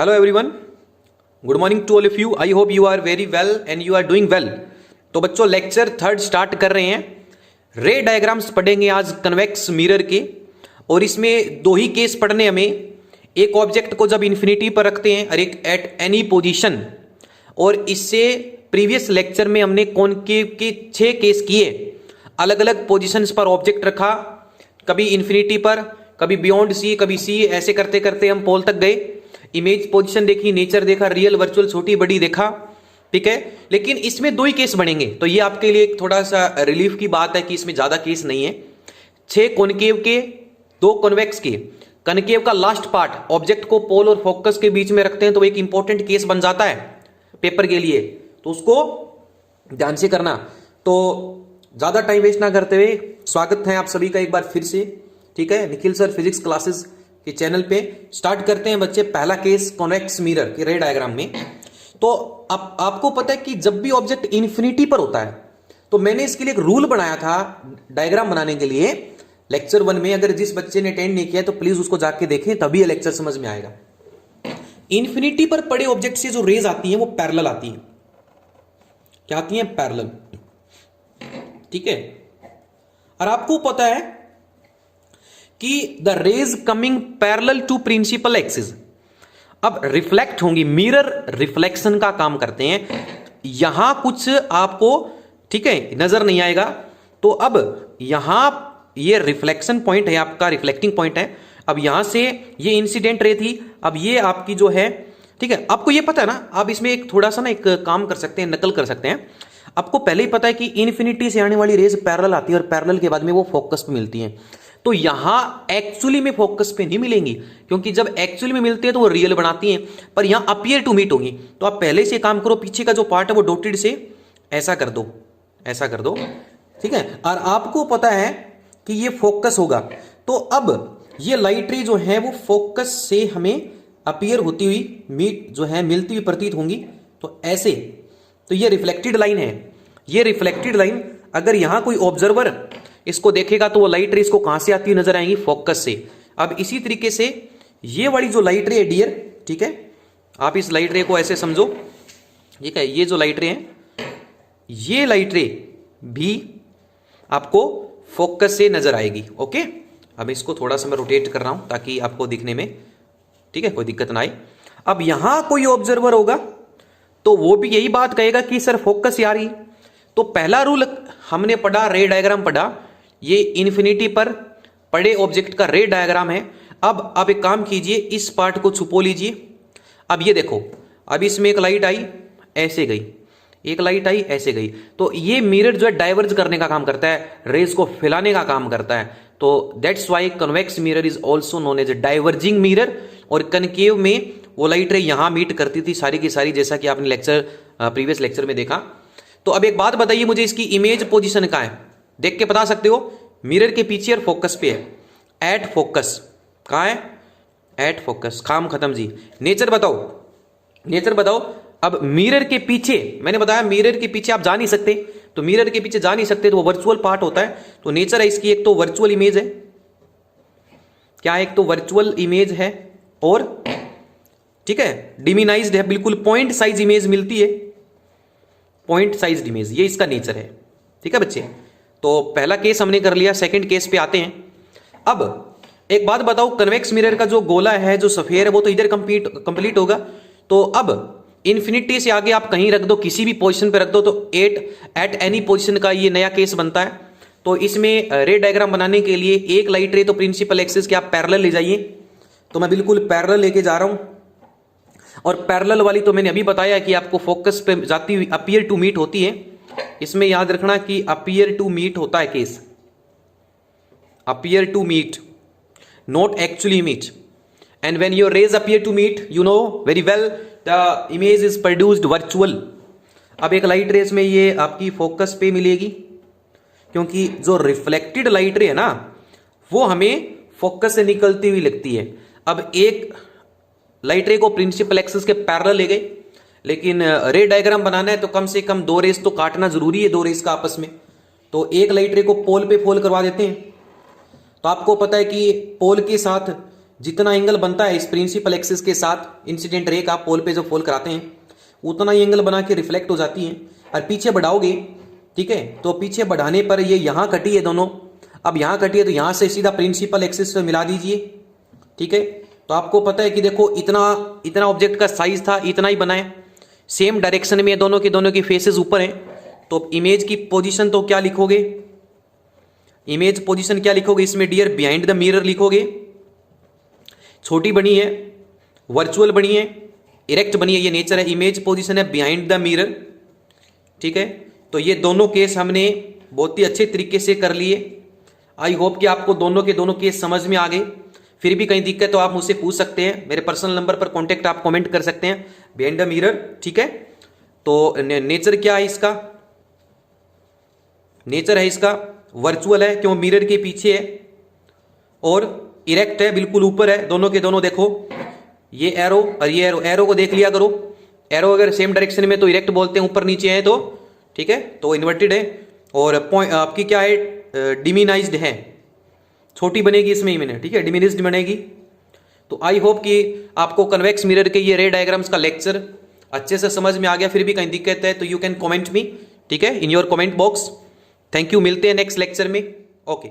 Hello everyone, good morning to all of you. I hope you are very well and you are doing well. तो बच्चों lecture third start कर रहे हैं। रे diagrams पढ़ेंगे आज कन्वेक्स मिरर के, और इसमें दो ही केस पढ़ने हमें। एक ऑब्जेक्ट को जब इन्फिनिटी पर रखते हैं और एक एट एनी पोजीशन। और इससे प्रीवियस लेक्चर में हमने कॉनकेव के 6 केस किए। अलग अलग पोजीशंस पर ऑब्जेक्ट रखा, कभी इन्फिनिटी पर, कभी बियॉन्ड सी, कभी सी, ऐसे करते करते हम पोल तक गए। इमेज पोजीशन देखी, नेचर देखा, रियल वर्चुअल छोटी बड़ी देखा, ठीक है। लेकिन इसमें 2 ही केस बनेंगे, तो ये आपके लिए थोड़ा सा रिलीफ की बात है कि इसमें ज्यादा केस नहीं है। 6 कॉनकेव के, 2 कॉन्वेक्स के। कॉनकेव का लास्ट पार्ट ऑब्जेक्ट को पोल और फोकस के बीच में रखते हैं तो एक इंपॉर्टेंट केस बन जाता है पेपर के लिए, तो उसको ध्यान से करना। तो ज्यादा टाइम वेस्ट ना करते हुए स्वागत है आप सभी का एक बार फिर से, ठीक है, निखिल सर फिजिक्स क्लासेस के चैनल पे। स्टार्ट करते हैं बच्चे पहला केस कॉन्वेक्स मिरर के रे डायग्राम में। तो आपको पता है कि जब भी ऑब्जेक्ट इन्फिनिटी पर होता है, तो मैंने इसके लिए एक रूल बनाया था डायग्राम बनाने के लिए लेक्चर 1 में। अगर जिस बच्चे ने अटेंड नहीं किया तो प्लीज उसको जाके देखें, तभी ये लेक्चर समझ में आएगा। इन्फिनिटी पर पड़े ऑब्जेक्ट से जो रेज आती है वो पैरेलल आती है। क्या आती है? पैरेलल, ठीक है। और आपको पता है कि the rays coming parallel to principal axis अब रिफ्लेक्ट होंगी। मिरर रिफ्लेक्शन का काम करते हैं। यहां कुछ आपको, ठीक है, नजर नहीं आएगा। तो अब यहां ये रिफ्लेक्शन पॉइंट है, आपका रिफ्लेक्टिंग पॉइंट है। अब यहां से ये इंसिडेंट रे थी, अब ये आपकी जो है, ठीक है। आपको ये पता है ना, आप इसमें एक थोड़ा सा ना एक काम कर सकते हैं, नकल कर सकते हैं। आपको पहले ही पता है कि इन्फिनिटी से आने वाली रेज पैरेलल आती है और पैरेलल के बाद में वो फोकस पे मिलती है। तो यहां एक्चुअली में फोकस पे नहीं मिलेंगी, क्योंकि जब एक्चुअली में मिलती है तो वो रियल बनाती हैं, पर यहां अपीयर टू मीट होंगी। तो आप पहले से काम करो, पीछे का जो पार्ट है वो डॉटेड से ऐसा कर दो, ऐसा कर दो, ठीक है। और आपको पता है कि ये फोकस होगा। तो अब ये लाइट रे जो है वो फोकस से हमें अपीयर होती हुई मीट जो है मिलती हुई प्रतीत होंगी। तो ऐसे, तो ये रिफ्लेक्टेड लाइन है। ये रिफ्लेक्टेड लाइन अगर यहां कोई ऑब्जर्वर इसको देखेगा तो वो लाइट रे इसको कहां से आती हुई नजर आएंगी? फोकस से। अब इसी तरीके से ये वाली जो लाइट रे है डियर, ठीक है, आप इस लाइट रे को ऐसे समझो, ठीक है। ये जो लाइट रे है, ये लाइट रे भी आपको फोकस से नजर आएगी, ओके। अब इसको थोड़ा सा मैं रोटेट कर रहा हूं ताकि आपको दिखने में, ठीक है, कोई दिक्कत ना आए। अब यहां कोई ऑब्जर्वर होगा तो वो भी यही बात कहेगा कि सर फोकस से आ रही। तो पहला रूल हमने पढ़ा, रे डायग्राम पढ़ा, ये इन्फिनिटी पर पड़े ऑब्जेक्ट का रे डायग्राम है। अब आप एक काम कीजिए, इस पार्ट को छुपो लीजिए। अब ये देखो, अब इसमें एक लाइट आई, ऐसे गई, एक लाइट आई, ऐसे गई। तो ये मिरर जो है डाइवर्ज करने का काम करता है, रेज को फैलाने का काम करता है। तो that's why convex mirror is also known as a diverging mirror. और कनकेव में वो लाइट रे यहां मीट करती थी सारी की सारी, जैसा कि आपने लेक्चर प्रीवियस लेक्चर में देखा। तो अब एक बात बताइए मुझे, इसकी इमेज पोजीशन कहां है? देख के बता सकते हो? मिरर के पीछे और फोकस पे है। एट फोकस कहां है? At focus. काम खत्म जी। नेचर बताओ, नेचर बताओ। अब मिरर के पीछे, मैंने बताया मिरर के पीछे आप जा नहीं सकते, तो मिरर के पीछे जा नहीं सकते तो वो वर्चुअल पार्ट होता है। तो नेचर है इसकी, एक तो वर्चुअल इमेज है, क्या एक तो वर्चुअल इमेज है, और ठीक है डिमिनाइज्ड है, बिल्कुल पॉइंट साइज इमेज मिलती है, पॉइंट साइज इमेज, ये इसका नेचर है, ठीक है बच्चे। तो पहला केस हमने कर लिया, सेकंड केस पे आते हैं। अब एक बात बताओ, कन्वेक्स मिरर का जो गोला है, जो सफेयर है, वो तो इधर कंप्लीट होगा। तो अब इन्फिनिटी से आगे आप कहीं रख दो, किसी भी पोजीशन पे रख दो, तो एट एनी पोजीशन का ये नया केस बनता है। तो इसमें रे डायग्राम बनाने के लिए एक लाइट रे तो प्रिंसिपल एक्सिस के आप पैरेलल ले जाइए। तो मैं बिल्कुल पैरेलल लेके जा रहा हूं, और पैरेलल वाली तो मैंने अभी बताया कि आपको फोकस पे जाती हुई अपीयर टू मीट होती है। इसमें याद रखना कि अपीयर टू मीट होता है case, appear to meet, not actually meet. And when your rays appear to meet, you know very well the image is produced virtual. अब एक लाइट रेस में ये आपकी फोकस पे मिलेगी, क्योंकि जो रिफ्लेक्टेड लाइट रे है ना, वो हमें फोकस से निकलती हुई लगती है। अब एक लाइट रे को प्रिंसिपल एक्सिस के पैरेलल ले गए, लेकिन रे डायग्राम बनाना है तो कम से कम 2 रेस तो काटना जरूरी है, 2 रेस का आपस में। तो एक लाइट रे को पोल पे फोल करवा देते हैं। तो आपको पता है कि पोल के साथ जितना एंगल बनता है इस प्रिंसिपल एक्सिस के साथ इंसिडेंट रे का पोल पे जो फॉल कराते हैं उतना ही एंगल बना के रिफ्लेक्ट हो जाती है। और पीछे बढ़ाओगे, ठीक है, तो पीछे बढ़ाने पर ये यहाँ कटी है दोनों, अब यहाँ कटी है तो यहाँ से सीधा प्रिंसिपल एक्सिस से मिला दीजिए, ठीक है। तो आपको पता है कि देखो इतना ऑब्जेक्ट का साइज था, इतना ही बना है, सेम डायरेक्शन में दोनों की फेसेस ऊपर हैं। तो इमेज की पोजीशन तो क्या लिखोगे, इमेज पोजीशन क्या लिखोगे इसमें डियर, बिहाइंड द मिरर लिखोगे। छोटी बनी है, वर्चुअल बनी है, इरेक्ट बनी है, ये नेचर है। इमेज पोजीशन है बिहाइंड द मिरर, ठीक है। तो ये दोनों केस हमने बहुत ही अच्छे तरीके से कर लिए। आई होप कि आपको दोनों के केस समझ में आ गए। फिर भी कहीं दिक्कत तो आप मुझसे पूछ सकते हैं, मेरे पर्सनल नंबर पर कांटेक्ट आप कमेंट कर सकते हैं, बिहाइंड द मिरर, ठीक है। तो नेचर क्या है इसका, नेचर है इसका वर्चुअल है, क्यों मिरर के पीछे है, और इरेक्ट है, बिल्कुल ऊपर है। दोनों के दोनों देखो, ये एरो और ये एरो, एरो को देख लिया करो, एरो अगर सेम डायरेक्शन में तो इरेक्ट बोलते हैं, ऊपर नीचे है तो, ठीक है, तो इन्वर्टेड है। और पॉइंट आपकी क्या है, डिमिनाइज्ड है, छोटी बनेगी इसमें ही मैंने, ठीक है, डिमिनिस्ड बनेगी। तो आई होप कि आपको कन्वेक्स मिरर के ये रे डायग्राम्स का लेक्चर अच्छे से समझ में आ गया। फिर भी कहीं दिक्कत है तो यू कैन कमेंट मी, ठीक है, in your comment box. Thank you, मिलते हैं नेक्स्ट लेक्चर में, ओके।